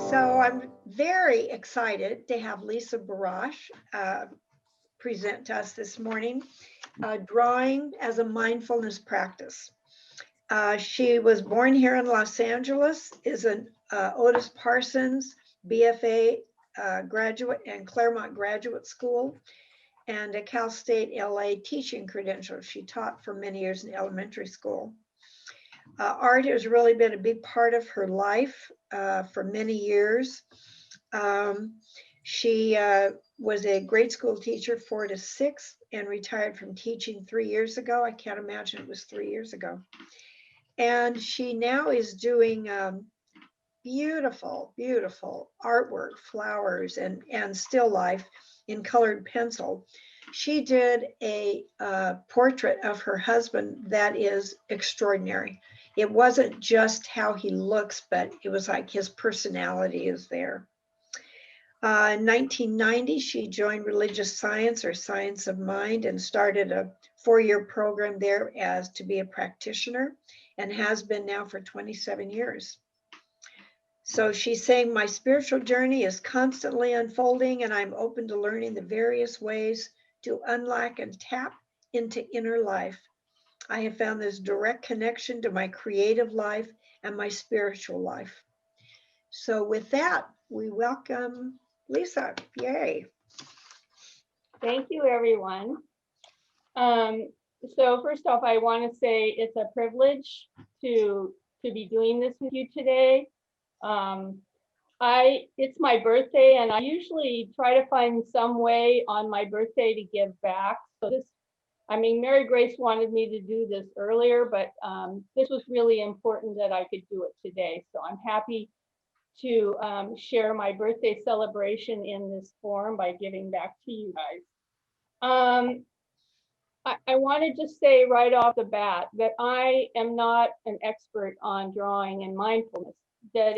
So I'm very excited to have Lisa Barash present to us this morning, Drawing as a Mindfulness Practice. She was born here in Los Angeles, is an Otis Parsons BFA graduate and Claremont Graduate School, and a Cal State LA teaching credential. She taught for many years in elementary school. Art has really been a big part of her life for many years. She was a grade school teacher 4 to 6 and retired from teaching 3 years ago. I can't imagine it was 3 years ago. And she now is doing beautiful, beautiful artwork, flowers and still life in colored pencil. She did a portrait of her husband that is extraordinary. It wasn't just how he looks, but it was like his personality is there. In 1990, she joined religious science or science of mind and started a 4-year program there as to be a practitioner and has been now for 27 years. So she's saying, my spiritual journey is constantly unfolding and I'm open to learning the various ways to unlock and tap into inner life. I have found this direct connection to my creative life and my spiritual life. So with that, we welcome Lisa. Yay. Thank you, everyone. So first off, I want to say it's a privilege to be doing this with you today. It's my birthday, and I usually try to find some way on my birthday to give back. So Mary Grace wanted me to do this earlier, but this was really important that I could do it today. So I'm happy to share my birthday celebration in this form by giving back to you guys. I want to just say right off the bat that I am not an expert on drawing and mindfulness, that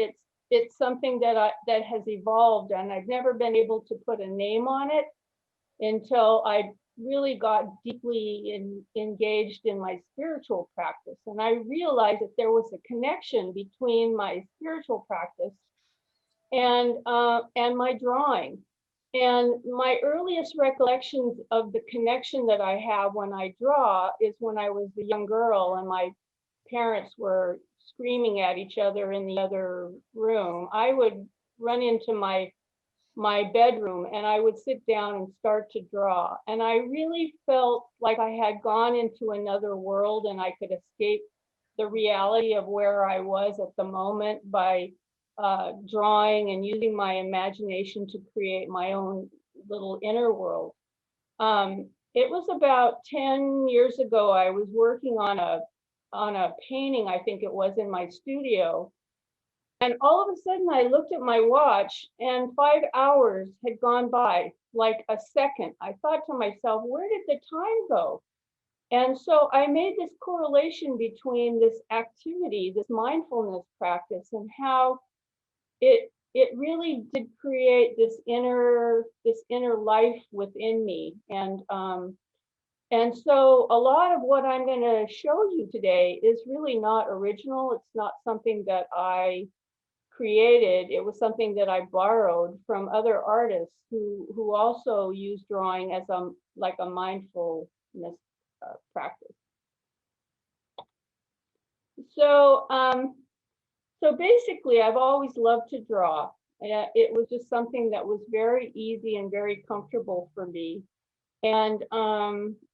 it's something that has evolved, and I've never been able to put a name on it until I really got deeply engaged in my spiritual practice. And I realized that there was a connection between my spiritual practice and my drawing. And my earliest recollections of the connection that I have when I draw is when I was a young girl and my parents were screaming at each other in the other room. I would run into my bedroom and I would sit down and start to draw. And I really felt like I had gone into another world and I could escape the reality of where I was at the moment by drawing and using my imagination to create my own little inner world. It was about 10 years ago, I was working on a painting, I think it was, in my studio. And all of a sudden I looked at my watch and 5 hours had gone by like a second. I thought to myself, where did the time go? And so I made this correlation between this activity, this mindfulness practice, and how it really did create this inner life within me. And so a lot of what I'm going to show you today is really not original. It's not something that I created. It was something that I borrowed from other artists who also use drawing as a mindfulness practice. So basically, I've always loved to draw. It was just something that was very easy and very comfortable for me. And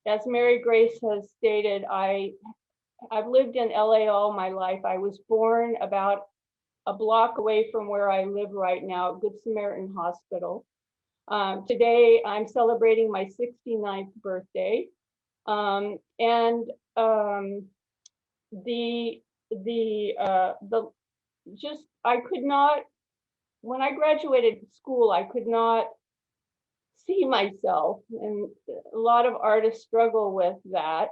as Mary Grace has stated, I've lived in LA all my life. I was born about a block away from where I live right now, Good Samaritan Hospital. Today, I'm celebrating my 69th birthday. I could not, when I graduated school, I could not see myself, and a lot of artists struggle with that,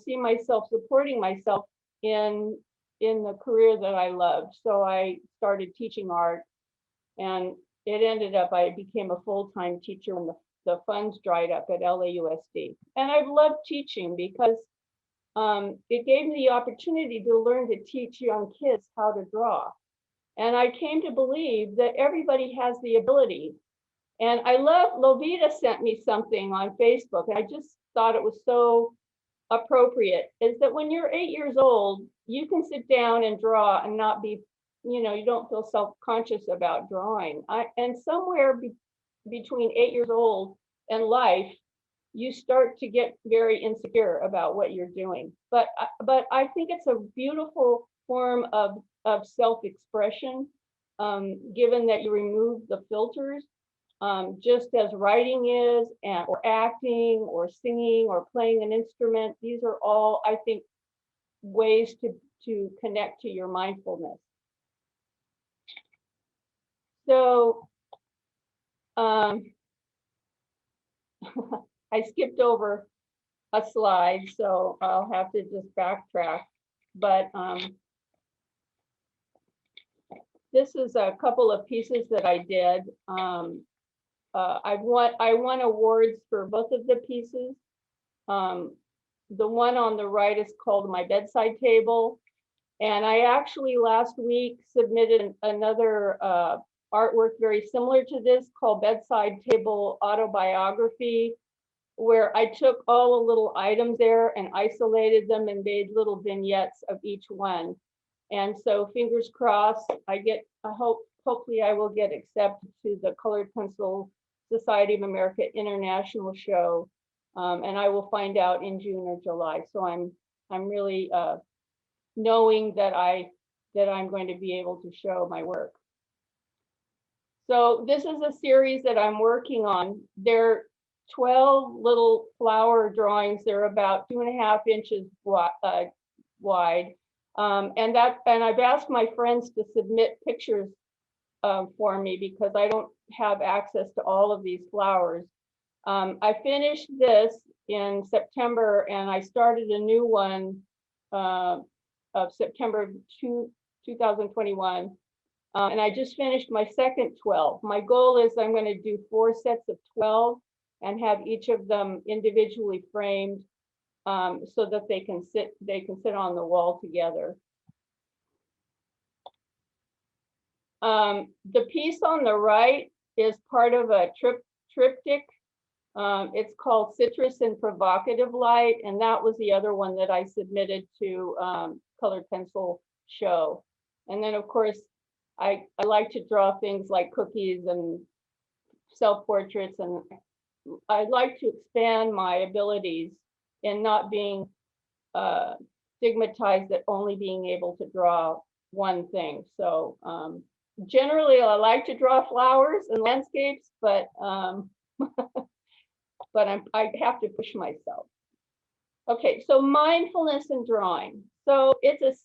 see myself supporting myself in the career that I loved. So I started teaching art, and it ended up, I became a full-time teacher when the funds dried up at LAUSD. And I've loved teaching because it gave me the opportunity to learn to teach young kids how to draw. And I came to believe that everybody has the ability. And I love, Lovita sent me something on Facebook, and I just thought it was so appropriate, is that when you're 8 years old, you can sit down and draw and not be, you don't feel self-conscious about drawing. And somewhere between 8 years old and life, you start to get very insecure about what you're doing. But I think it's a beautiful form of self-expression, given that you remove the filters, just as writing is, or acting, or singing, or playing an instrument. These are all, I think, ways to connect to your mindfulness. So I skipped over a slide, so I'll have to just backtrack. But this is a couple of pieces that I did. I won awards for both of the pieces. The one on the right is called My Bedside Table. And I actually last week submitted another artwork very similar to this called Bedside Table Autobiography, where I took all the little items there and isolated them and made little vignettes of each one. And so fingers crossed, hopefully I will get accepted to the Colored Pencil Society of America International show. And I will find out in June or July. So I'm really knowing that I'm going to be able to show my work. So this is a series that I'm working on. They're 12 little flower drawings. They're about 2.5 inches wide. And I've asked my friends to submit pictures for me because I don't have access to all of these flowers. I finished this in September, and I started a new one of September 2021. And I just finished my second 12. My goal is I'm going to do 4 sets of 12 and have each of them individually framed, so that they can sit on the wall together. The piece on the right is part of a triptych. It's called Citrus and Provocative Light, and that was the other one that I submitted to Colored Pencil show. And then, of course, I like to draw things like cookies and self-portraits, and I'd like to expand my abilities in not being stigmatized at only being able to draw one thing. So generally, I like to draw flowers and landscapes, but I have to push myself. Okay, so mindfulness in drawing. So it's a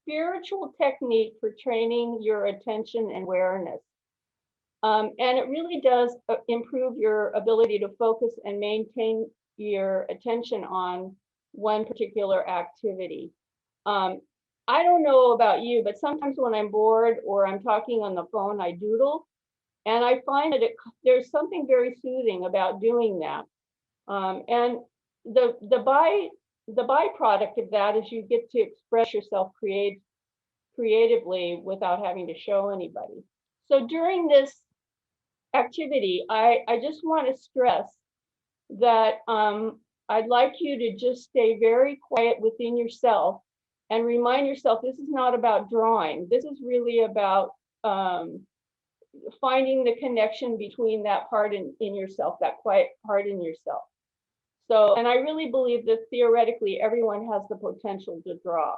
spiritual technique for training your attention and awareness. And it really does improve your ability to focus and maintain your attention on one particular activity. I don't know about you, but sometimes when I'm bored or I'm talking on the phone, I doodle. And I find that there's something very soothing about doing that. And the byproduct of that is you get to express yourself creatively without having to show anybody. So during this activity, I just want to stress that I'd like you to just stay very quiet within yourself and remind yourself this is not about drawing. This is really about finding the connection between that part in yourself, that quiet part in yourself. So, and I really believe that theoretically everyone has the potential to draw.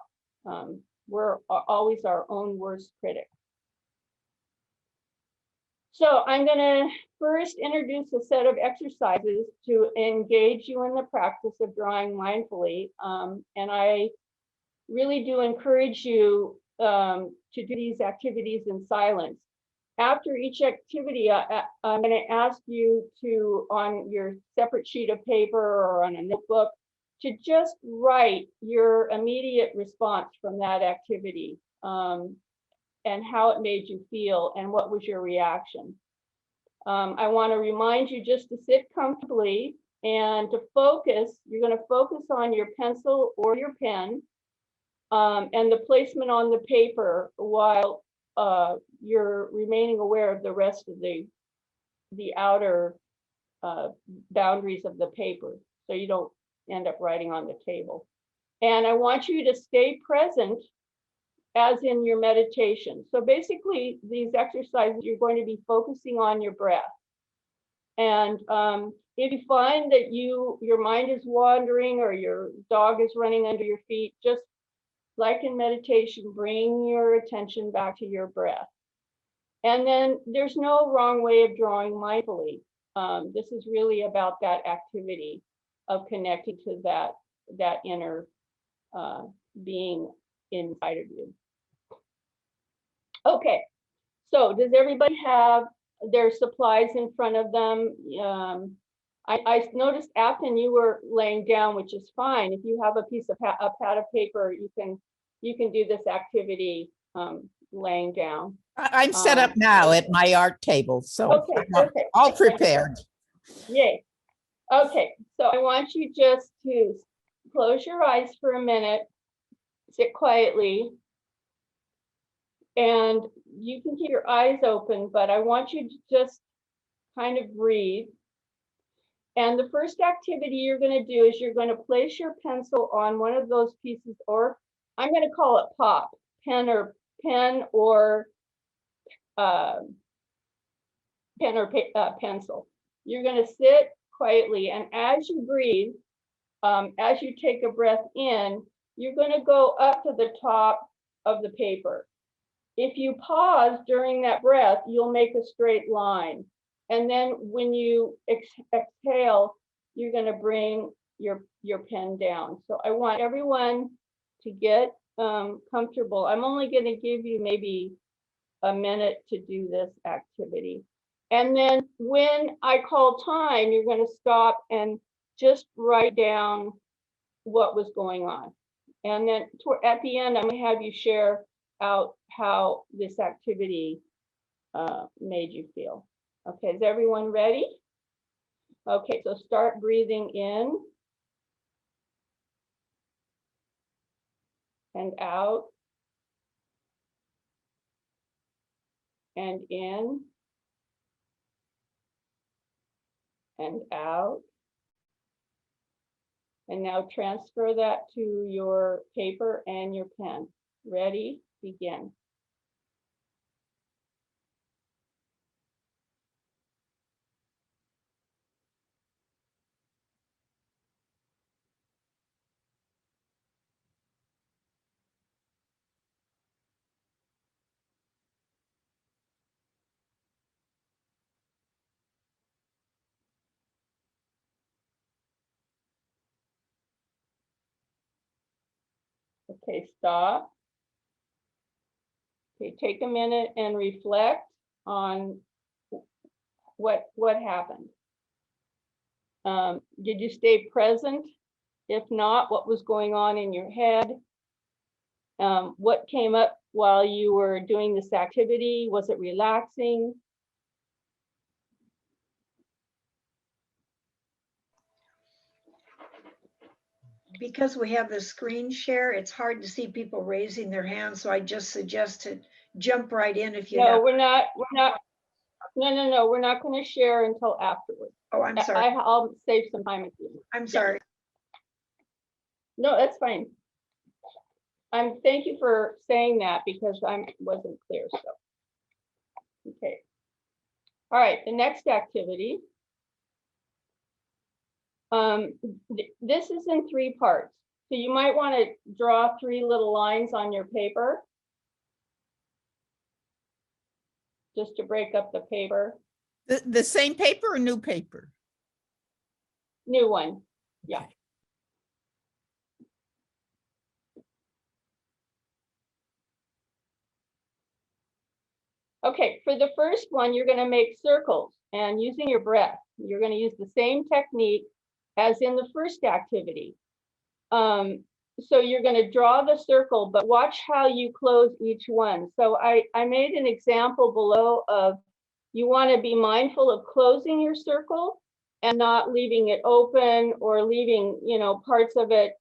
We're always our own worst critic. So I'm going to first introduce a set of exercises to engage you in the practice of drawing mindfully. And I really do encourage you to do these activities in silence. After each activity, I'm going to ask you to, on your separate sheet of paper or on a notebook, to just write your immediate response from that activity, and how it made you feel and what was your reaction. I want to remind you just to sit comfortably and to focus. You're going to focus on your pencil or your pen, and the placement on the paper while you're remaining aware of the rest of the outer boundaries of the paper, so you don't end up writing on the table. And I want you to stay present as in your meditation. So basically, these exercises, you're going to be focusing on your breath. And if you find that your mind is wandering or your dog is running under your feet, just like in meditation, bring your attention back to your breath. And then there's no wrong way of drawing mindfully. This is really about that activity of connecting to that inner being inside of you. Okay, so does everybody have their supplies in front of them? I noticed, Afton, you were laying down, which is fine. If you have a piece of a pad of paper, you can do this activity laying down. I'm set up now at my art table, so Okay, I'm perfect. all prepared. Yay. Okay, so I want you just to close your eyes for a minute, sit quietly, and you can keep your eyes open, but I want you to just kind of breathe. And the first activity you're going to do is you're going to place your pencil on one of those pieces, or I'm going to call it pop, pen or pencil. You're going to sit quietly, and as you breathe, as you take a breath in, you're going to go up to the top of the paper. If you pause during that breath, you'll make a straight line. And then when you exhale, you're going to bring your pen down. So I want everyone to get comfortable. I'm only going to give you maybe a minute to do this activity. And then when I call time, you're going to stop and just write down what was going on. And then at the end, I'm going to have you share out how this activity made you feel. Okay, is everyone ready? Okay, so start breathing in and out and in and out. And now transfer that to your paper and your pen. Ready? Begin. Okay, stop. Okay, take a minute and reflect on what happened. Did you stay present? If not, what was going on in your head? What came up while you were doing this activity? Was it relaxing? Because we have the screen share, it's hard to see people raising their hands, so I just suggest to jump right in if you No, have. we're not. No, we're not going to share until afterwards. Oh, I'm sorry. I'll save some time at the end. I'm sorry. No, that's fine. Thank you for saying that because I wasn't clear. So, okay. All right, the next activity. This is in 3 parts. So you might want to draw 3 little lines on your paper, just to break up the paper. The same paper or new paper? New one, yeah. Okay, for the first one, you're going to make circles and using your breath. You're going to use the same technique as in the first activity. So you're going to draw the circle, but watch how you close each one. So I made an example below of you want to be mindful of closing your circle and not leaving it open or leaving, parts of it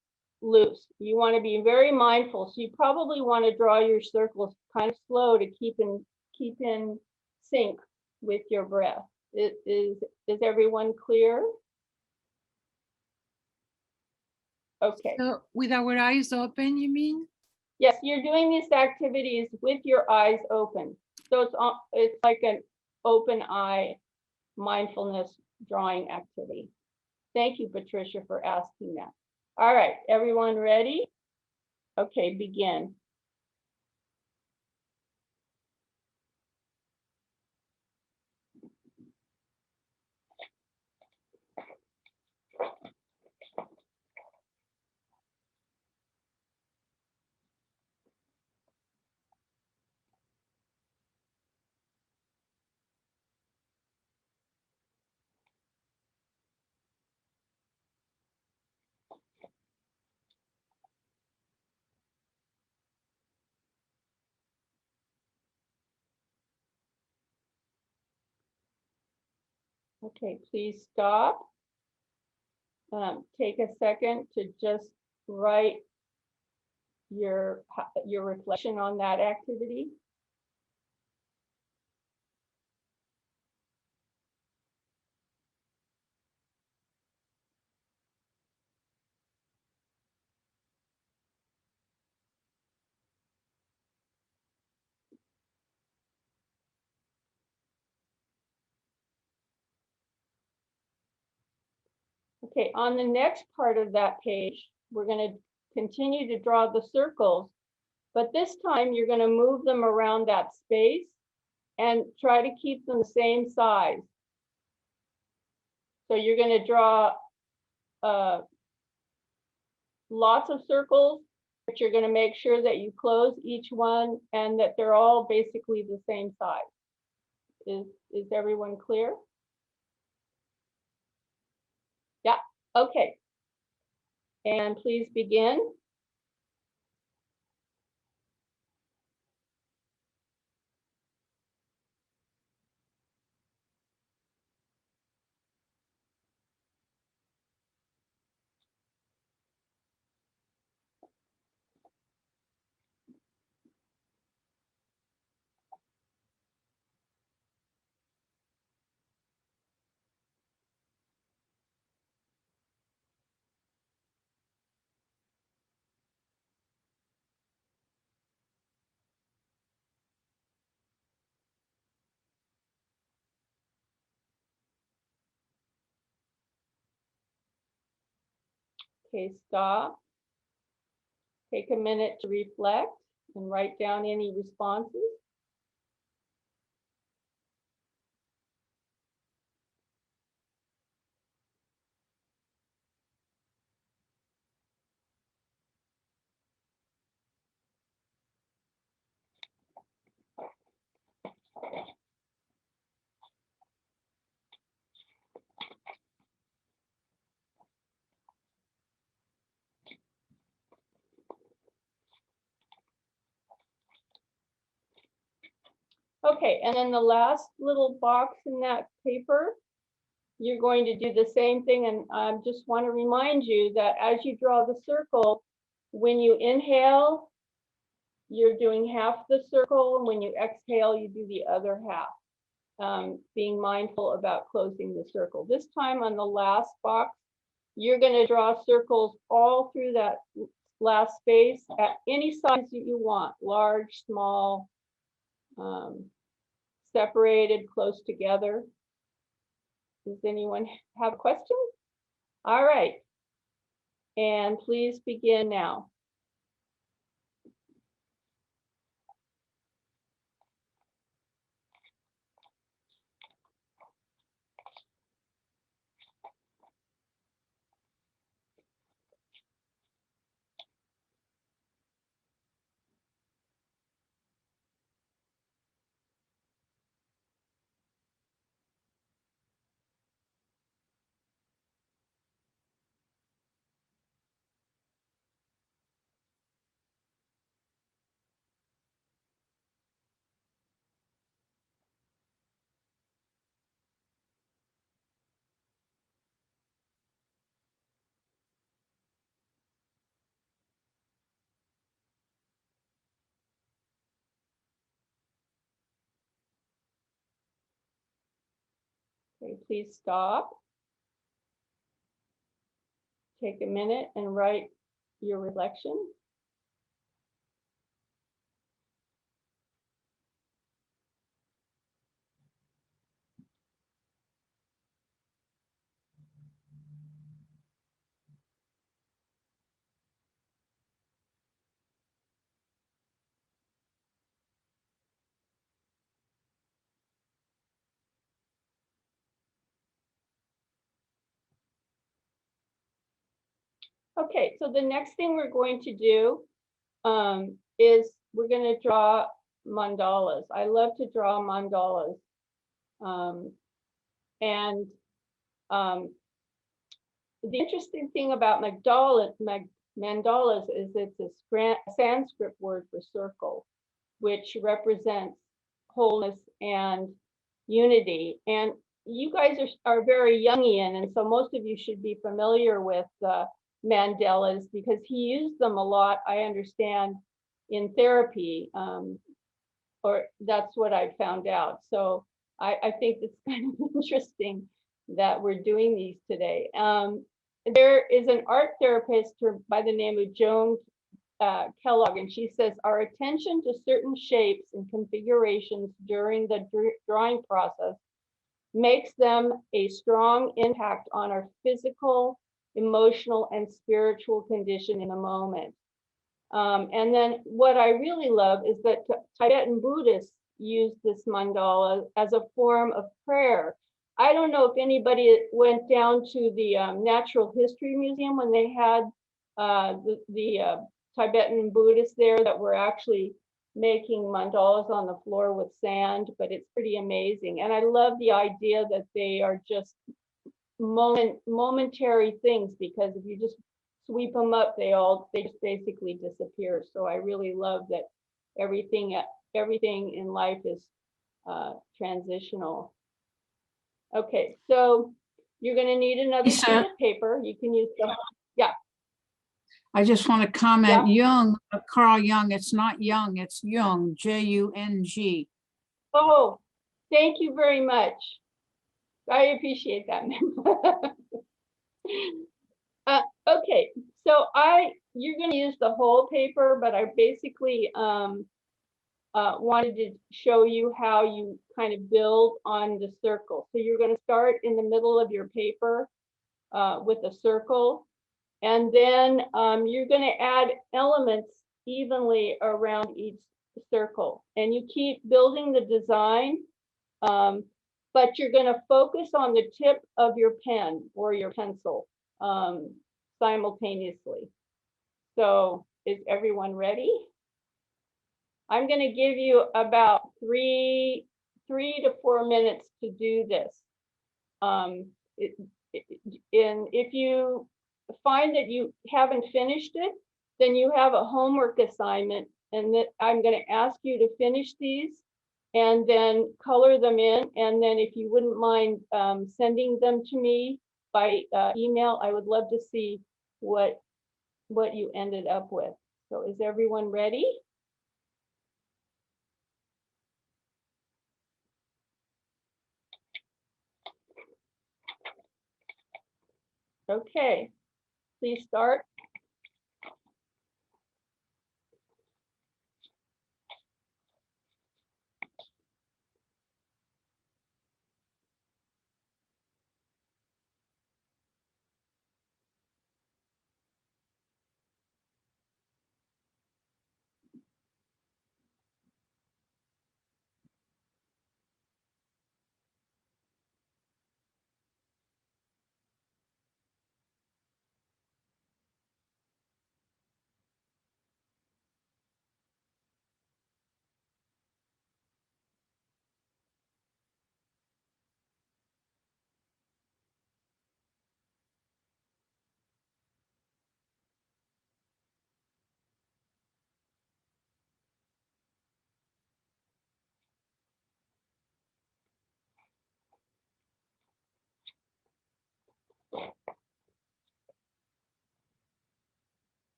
loose. You want to be very mindful. So you probably want to draw your circles kind of slow to keep in sync with your breath. Is everyone clear? Okay. So with our eyes open, you mean? Yes, you're doing these activities with your eyes open. So it's like an open eye mindfulness drawing activity. Thank you, Patricia, for asking that. All right, everyone ready? Okay, begin. Okay, please stop. Take a second to just write your reflection on that activity. Okay, on the next part of that page, we're going to continue to draw the circles, but this time you're going to move them around that space and try to keep them the same size. So you're going to draw lots of circles, but you're going to make sure that you close each one and that they're all basically the same size. Is everyone clear? Yeah, okay. And please begin. Okay, stop. Take a minute to reflect and write down any responses. Okay, and then the last little box in that paper, you're going to do the same thing. And I just want to remind you that as you draw the circle, when you inhale, you're doing half the circle. And when you exhale, you do the other half, being mindful about closing the circle. This time on the last box, you're going to draw circles all through that last space at any size that you want, large, small, separated, close together. Does anyone have questions? All right. And please begin now. Okay, please stop. Take a minute and write your reflection. Okay, so the next thing we're going to do is we're going to draw mandalas. I love to draw mandalas. And the interesting thing about mandalas is it's a Sanskrit word for circle, which represents wholeness and unity. And you guys are very Jungian, and so most of you should be familiar with Mandalas because he used them a lot, I understand, in therapy, or that's what I found out. So I think it's kind of interesting that we're doing these today. There is an art therapist by the name of Joan Kellogg, and she says, our attention to certain shapes and configurations during the drawing process makes them a strong impact on our physical, emotional, and spiritual condition in the moment. And then what I really love is that Tibetan Buddhists use this mandala as a form of prayer. I don't know if anybody went down to the Natural History Museum when they had the Tibetan Buddhists there that were actually making mandalas on the floor with sand, but it's pretty amazing. And I love the idea that they are just momentary things, because if you just sweep them up, they just basically disappear. So I really love that everything in life is transitional. Okay, so you're going to need another sheet of paper. You can use the, yeah. I just want to comment, Yeah. Jung, Carl Jung, it's not Young, it's Jung, J-U-N-G. Oh, thank you very much. I appreciate that. Okay, so you're going to use the whole paper, but I basically wanted to show you how you kind of build on the circle. So you're going to start in the middle of your paper with a circle, and then you're going to add elements evenly around each circle, and you keep building the design, but you're going to focus on the tip of your pen or your pencil simultaneously. So is everyone ready? I'm going to give you about three to 4 minutes to do this. And if you find that you haven't finished it, then you have a homework assignment, and that I'm going to ask you to finish these and then color them in. And then if you wouldn't mind sending them to me by email, I would love to see what you ended up with. So is everyone ready? Okay, please start.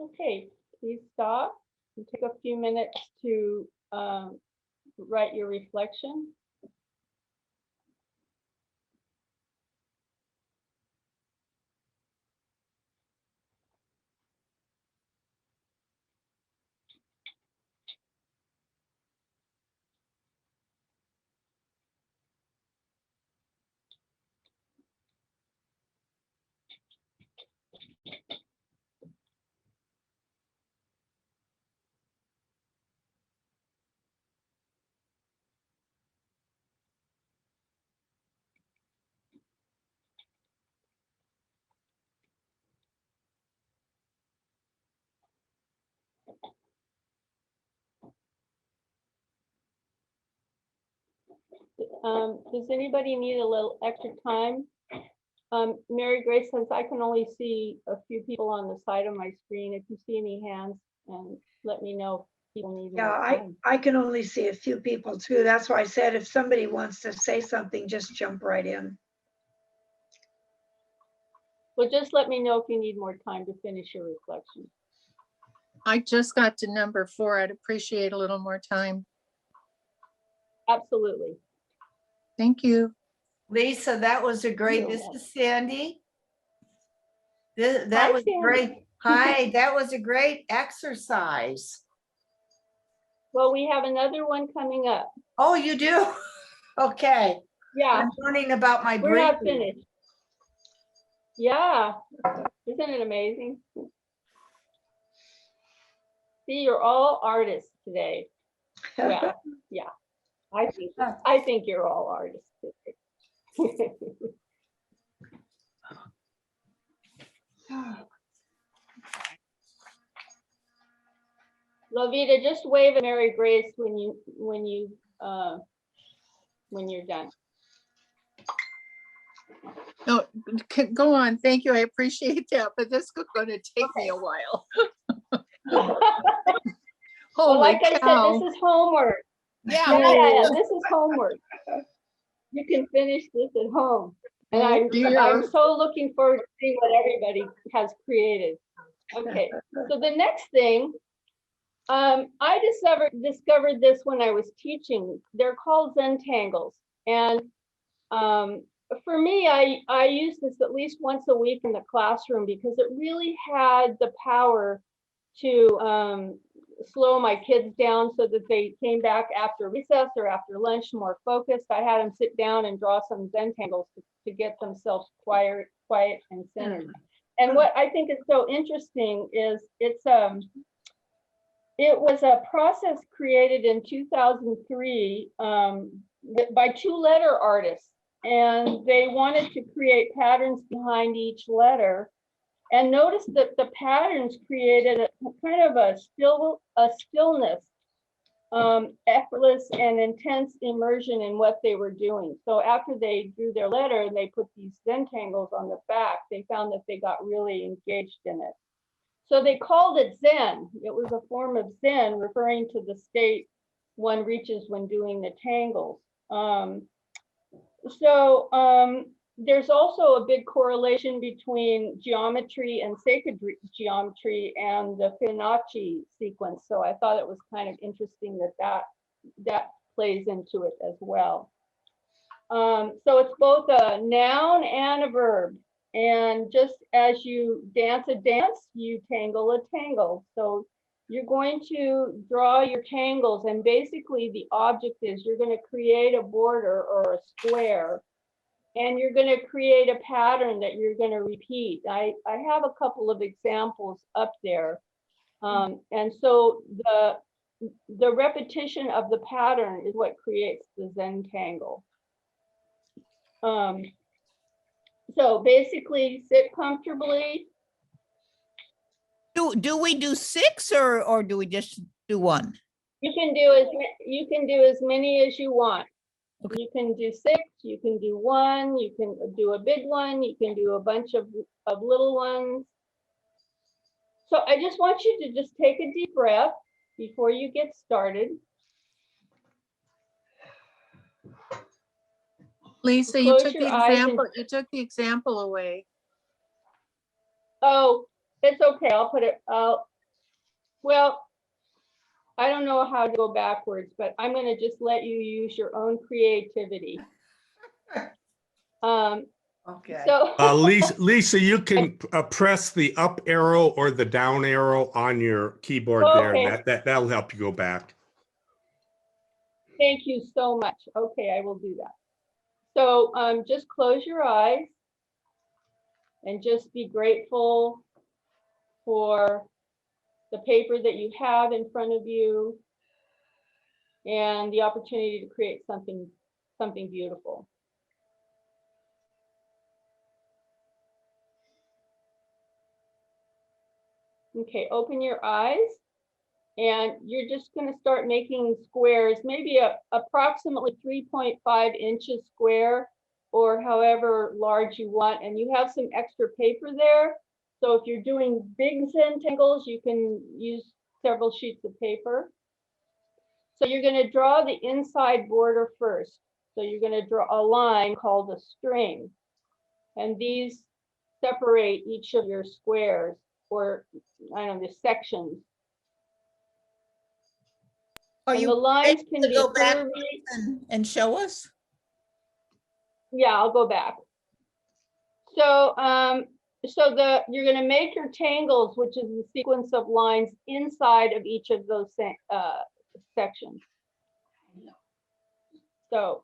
Okay, please stop and take a few minutes to write your reflection. Does anybody need a little extra time? Mary Grace, since I can only see a few people on the side of my screen, if you see any hands, and let me know if people need Yeah, more time. I can only see a few people too. That's why I said if somebody wants to say something, just jump right in. Well, just let me know if you need more time to finish your reflection. I just got to number 4. I'd appreciate a little more time. Absolutely. Thank you. Lisa, that was a great, You're this welcome. is Sandy. That Hi, was Sandy. great. Hi, that was a great exercise. Well, we have another one coming up. Oh, you do? Okay. Yeah, I'm learning about my we're not breathing. finished. Yeah, isn't it amazing? See, you're all artists today. Well, yeah, I think you're all artists today. Lovita, just wave at Mary Grace when you're done. No, go on. Thank you. I appreciate that, but this is going to take me a while. Well, Holy like I said, cow. this is homework. Yeah, Yeah, this is homework. You can finish this at home. And Oh, I'm dear. so looking forward to seeing what everybody has created. Okay, so the next thing, I discovered this when I was teaching. They're called Zentangles. And for me, I use this at least once a week in the classroom because it really had the power to slow my kids down so that they came back after recess or after lunch more focused. I had them sit down and draw some Zentangles to get themselves quiet and centered. And what I think is so interesting is it was a process created in 2003 by 2 letter artists, and they wanted to create patterns behind each letter. And notice that the patterns created a kind of a stillness, effortless and intense immersion in what they were doing. So after they drew their letter and they put these Zentangles on the back, they found that they got really engaged in it. So they called it Zen. It was a form of Zen, referring to the state one reaches when doing the tangles. There's also a big correlation between geometry and sacred geometry and the Fibonacci sequence. So I thought it was kind of interesting that plays into it as well. So it's both a noun and a verb. And just as you dance a dance, you tangle a tangle. So you're going to draw your tangles, and basically the object is you're going to create a border or a square, and you're going to create a pattern that you're going to repeat. I have a couple of examples up there. And so the repetition of the pattern is what creates the Zentangle. So basically sit comfortably. do we do 6 or do we just do 1? You can do as many as you want. Okay. You can do 6, you can do 1, you can do a big one, you can do a bunch of little ones. So I just want you to just take a deep breath before you get started. Lisa, you took the example away. Oh, it's okay. Well, I don't know how to go backwards, but I'm gonna just let you use your own creativity. Okay. So. Lisa, you can press the up arrow or the down arrow on your keyboard there. Okay. That'll help you go back. Thank you so much. Okay, I will do that. So just close your eyes and just be grateful for the paper that you have in front of you and the opportunity to create something beautiful. Okay, open your eyes. And you're just going to start making squares, maybe approximately 3.5 inches square, or however large you want. And you have some extra paper there. So if you're doing big Zentangles, you can use several sheets of paper. So you're going to draw the inside border first. So you're going to draw a line called a string. And these separate each of your squares, or I don't know, the sections. Are And you the lines able can to be go back curvy. and show us? Yeah, I'll go back. So, you're going to make your tangles, which is the sequence of lines inside of each of those sections. So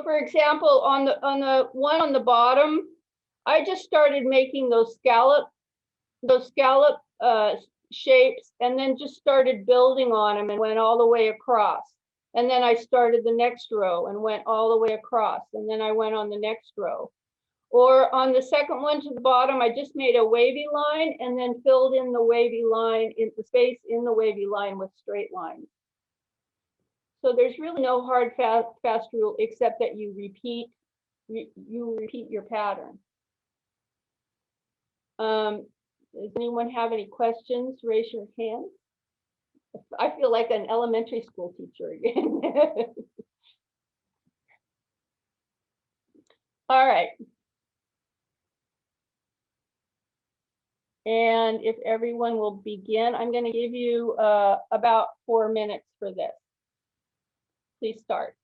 for example, on the one on the bottom, I just started making those scallop shapes, and then just started building on them and went all the way across. And then I started the next row and went all the way across. And then I went on the next row. Or on the second one to the bottom, I just made a wavy line and then filled in the wavy line, in the space in the wavy line with straight lines. So there's really no hard fast rule except that you repeat your pattern. Does anyone have any questions? Raise your hand. I feel like an elementary school teacher again. All right. And if everyone will begin, I'm going to give you about 4 minutes for this. Please start.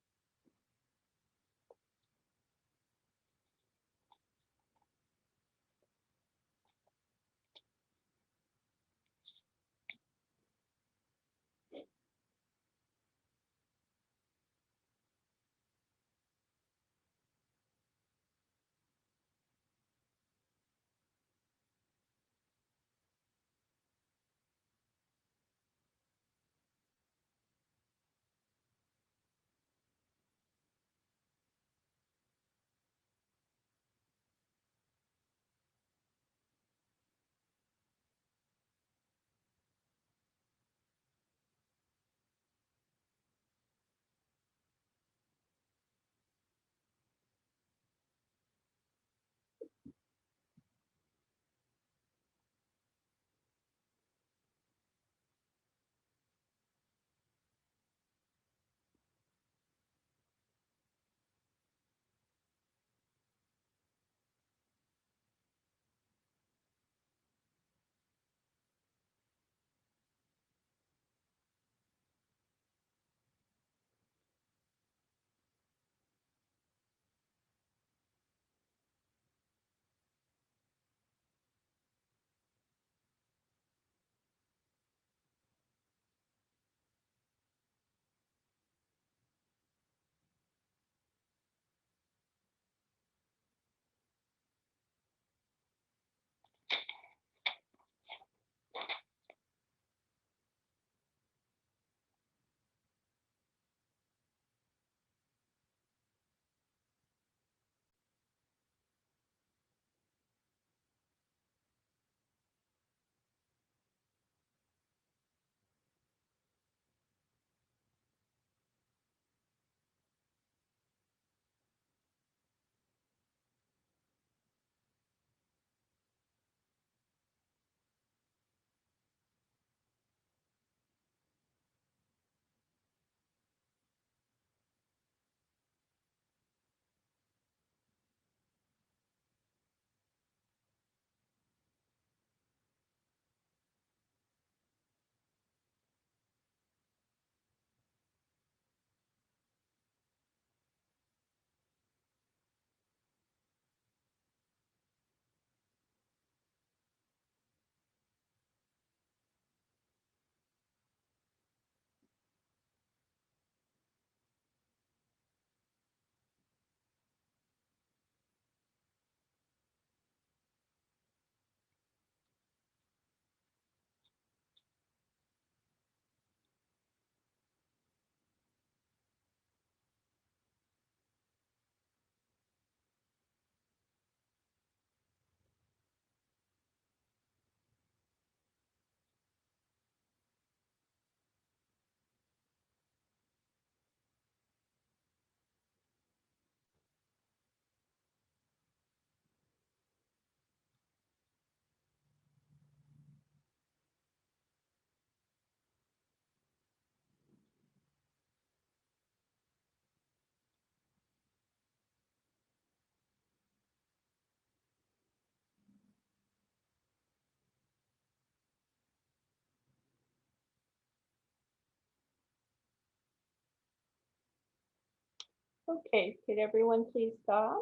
Okay, could everyone please stop?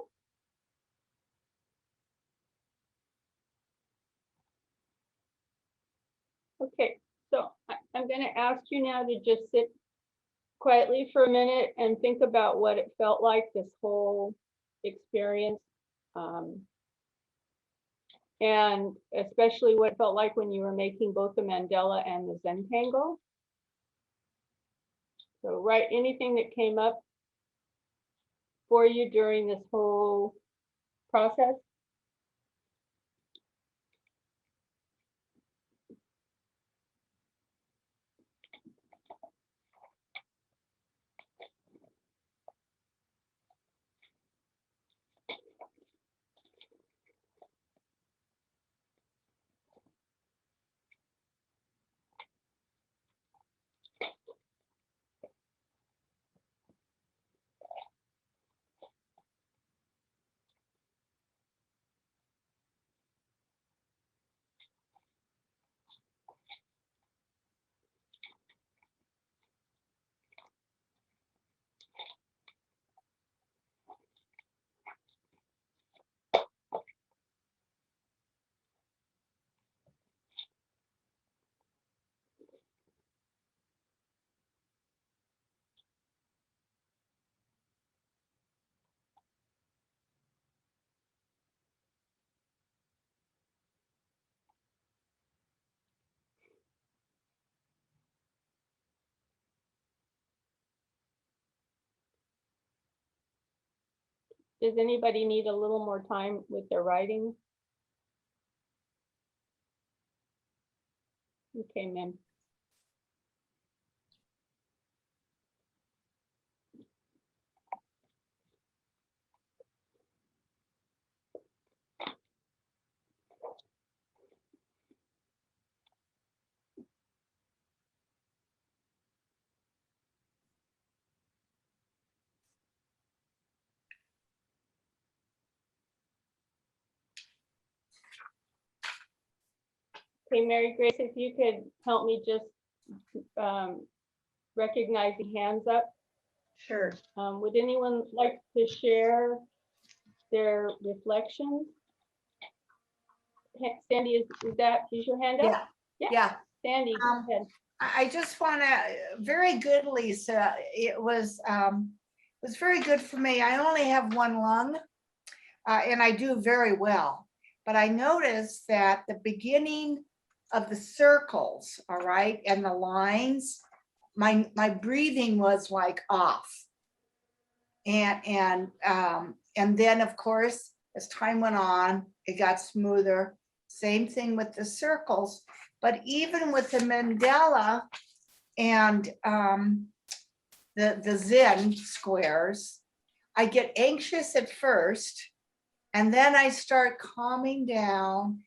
Okay, so I'm going to ask you now to just sit quietly for a minute and think about what it felt like this whole experience. And especially what it felt like when you were making both the mandala and the Zentangle. So write anything that came up for you during this whole process. Does anybody need a little more time with their writing? Okay, ma'am. Okay, Mary Grace, if you could help me just recognize the hands up. Sure. Would anyone like to share their reflections? Sandy, is your hand up? Yeah. Sandy, go ahead. I just want to, very good, Lisa. It was very good for me. I only have one lung, and I do very well. But I noticed that the beginning of the circles, all right, and the lines, my breathing was like off. And then of course, as time went on, it got smoother. Same thing with the circles, but even with the mandala and the Zen squares, I get anxious at first, and then I start calming down,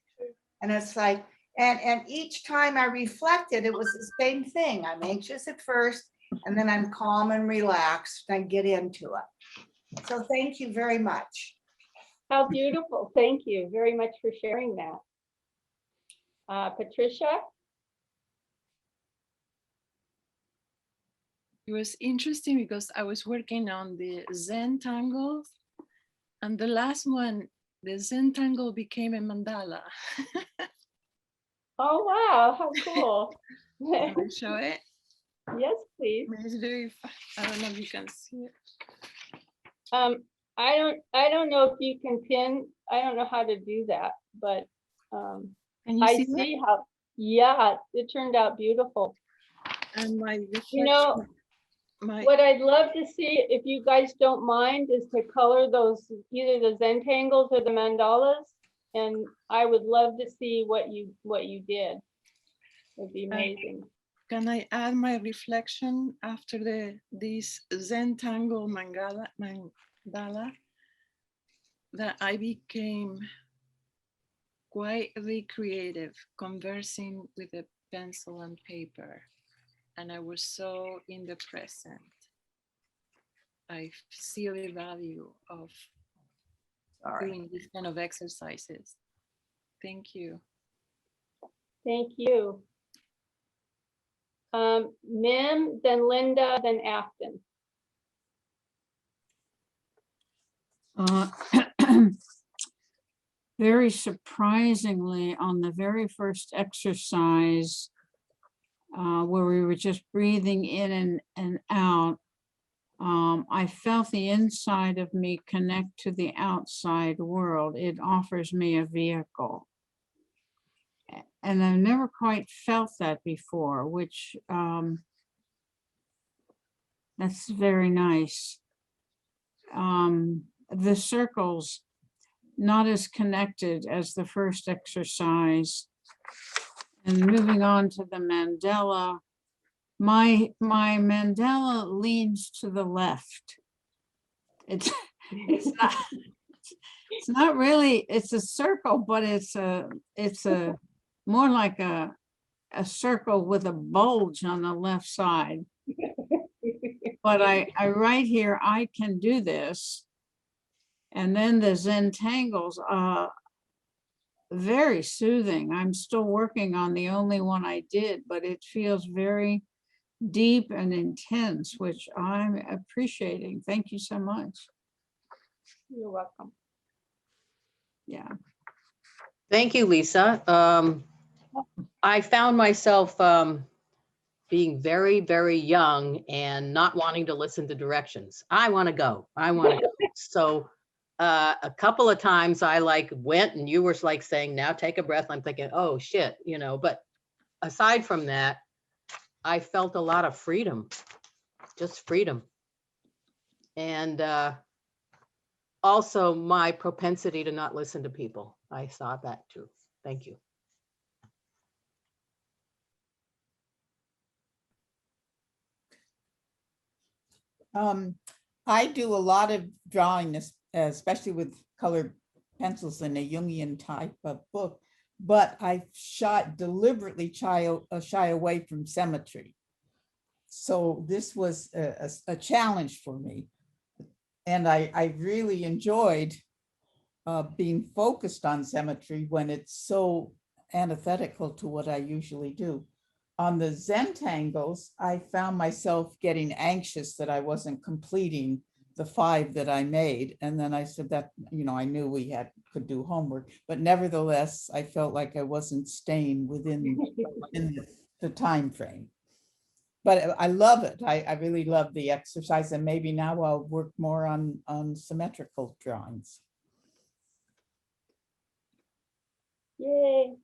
and it's like, and each time I reflected, it was the same thing. I'm anxious at first, and then I'm calm and relaxed, and I get into it. So thank you very much. How beautiful. Thank you very much for sharing that. Patricia? It was interesting because I was working on the Zentangles, and the last one, the Zentangle became a mandala. Oh, wow, how cool. Can I show it? Yes, please. It's very, I don't know if you can see it. I don't know if you can pin, I don't know how to do that, but Can you I see see how, yeah, it turned out beautiful. And my You know, what I'd love to see, if you guys don't mind, is to color those, either the Zentangles or the mandalas. And I would love to see what you did. It'd be amazing. Can I add my reflection after this Zentangle mandala that I became quietly creative, conversing with a pencil and paper, and I was so in the present. I see the value of doing this kind of exercises. Thank you. Thank you. Mim, then Linda, then Afton. Uh, Very surprisingly, on the very first exercise, where we were just breathing in and out, I felt the inside of me connect to the outside world. It offers me a vehicle. And I've never quite felt that before, which that's very nice. The circles, not as connected as the first exercise. And moving on to the mandala, my mandala leans to the left. It's not really, it's a circle, but it's a more like a circle with a bulge on the left side. But I write here, I can do this. And then the Zentangles, very soothing. I'm still working on the only one I did, but it feels very deep and intense, which I'm appreciating. Thank you so much. You're welcome. Yeah. Thank you, Lisa. I found myself being very, very young and not wanting to listen to directions. I want to go. I want to go. So a couple of times I like went and you were like saying, now take a breath. I'm thinking, oh shit, you know, but aside from that, I felt a lot of freedom, just freedom. And also my propensity to not listen to people. I saw that too. Thank you. I do a lot of drawing, especially with colored pencils in a Jungian type of book, but I deliberately shy away from symmetry. So this was a challenge for me. And I really enjoyed being focused on symmetry when it's so antithetical to what I usually do. On the Zentangles, I found myself getting anxious that I wasn't completing the 5 that I made. And then I said that, you know, I knew we could do homework, but nevertheless, I felt like I wasn't staying within the time frame. But I love it. I really love the exercise, and maybe now I'll work more on symmetrical drawings. Yay.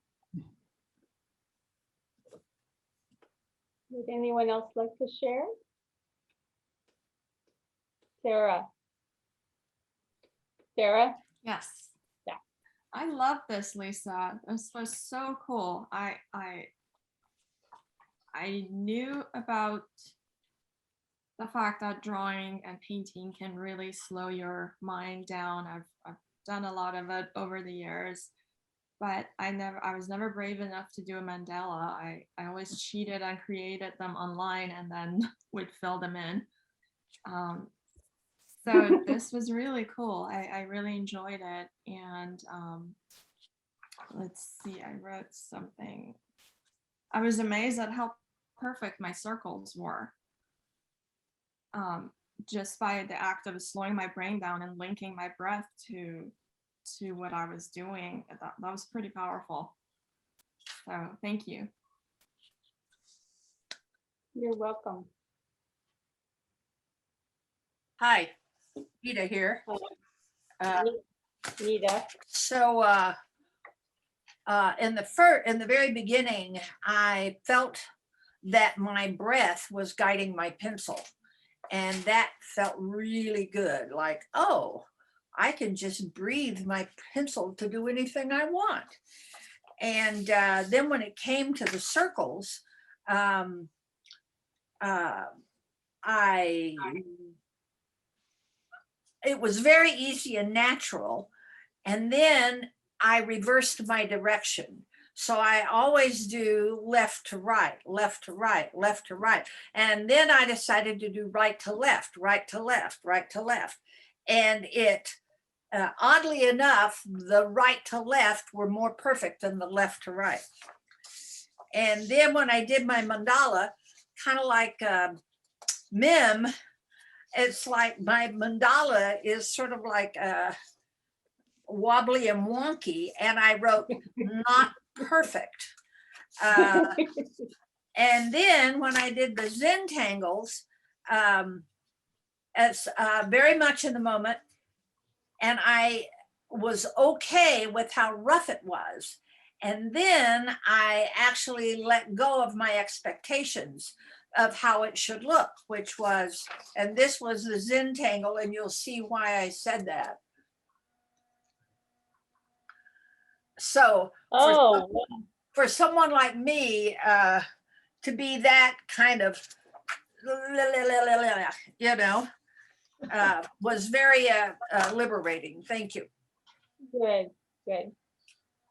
Would anyone else like to share? Sarah? Sarah? Yes. Yeah. I love this, Lisa. This was so cool. I knew about the fact that drawing and painting can really slow your mind down. I've done a lot of it over the years, but I was never brave enough to do a mandala. I always cheated and created them online and then would fill them in. So this was really cool. I really enjoyed it. And let's see, I wrote something. I was amazed at how perfect my circles were. Just by the act of slowing my brain down and linking my breath to what I was doing. That was pretty powerful. So thank you. You're welcome. Hi, Rita here. Nita. So in the very beginning, I felt that my breath was guiding my pencil, and that felt really good. Like, oh, I can just breathe my pencil to do anything I want. And then when it came to the circles, it was very easy and natural. And then I reversed my direction. So I always do left to right, left to right, left to right. And then I decided to do right to left, right to left, right to left. And it, oddly enough, the right to left were more perfect than the left to right. And then when I did my mandala, kind of like Mim, it's like my mandala is sort of like wobbly and wonky, and I wrote not perfect. And then when I did the Zentangles, it's very much in the moment, and I was okay with how rough it was. And then I actually let go of my expectations of how it should look, which was, and this was the Zentangle, and you'll see why I said that. So Oh, for someone like me to be that kind of, you know, was very liberating. Thank you. good, good.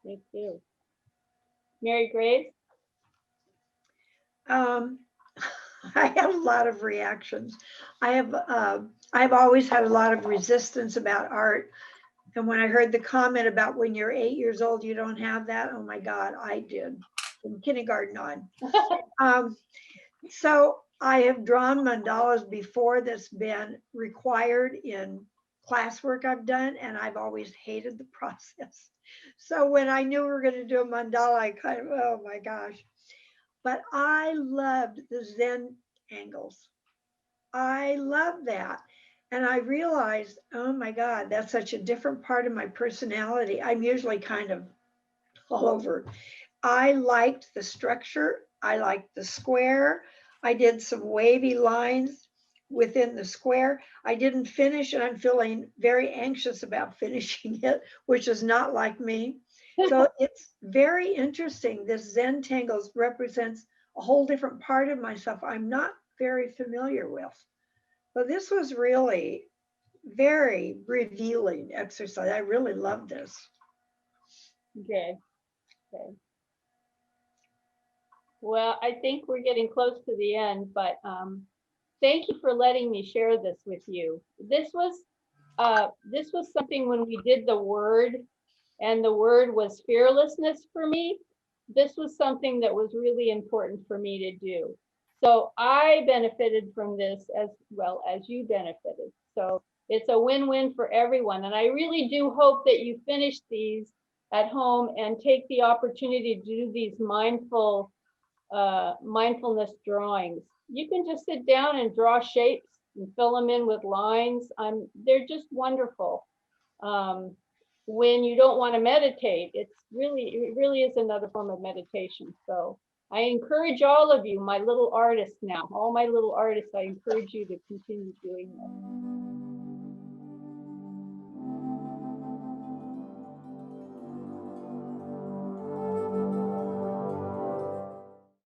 Thank you. Mary Grace? I have a lot of reactions. I've always had a lot of resistance about art. And when I heard the comment about when you're 8 years old, you don't have that. Oh my God, I did from kindergarten on. So I have drawn mandalas before that's been required in classwork I've done, and I've always hated the process. So when I knew we were going to do a mandala, I kind of, oh my gosh. But I loved the Zen angles. I love that. And I realized, oh my God, that's such a different part of my personality. I'm usually kind of all over. I liked the structure. I liked the square. I did some wavy lines within the square. I didn't finish, and I'm feeling very anxious about finishing it, which is not like me. So it's very interesting. This Zentangles represents a whole different part of myself I'm not very familiar with. But this was really very revealing exercise. I really love this. Good, good. Well, I think we're getting close to the end, but thank you for letting me share this with you. This was something when we did the word, and the word was fearlessness for me. This was something that was really important for me to do. So I benefited from this as well as you benefited. So it's a win-win for everyone. And I really do hope that you finish these at home and take the opportunity to do these mindfulness drawings. You can just sit down and draw shapes and fill them in with lines. They're just wonderful. When you don't want to meditate, it really is another form of meditation. So I encourage all of you, my little artists now, all my little artists, I encourage you to continue doing this.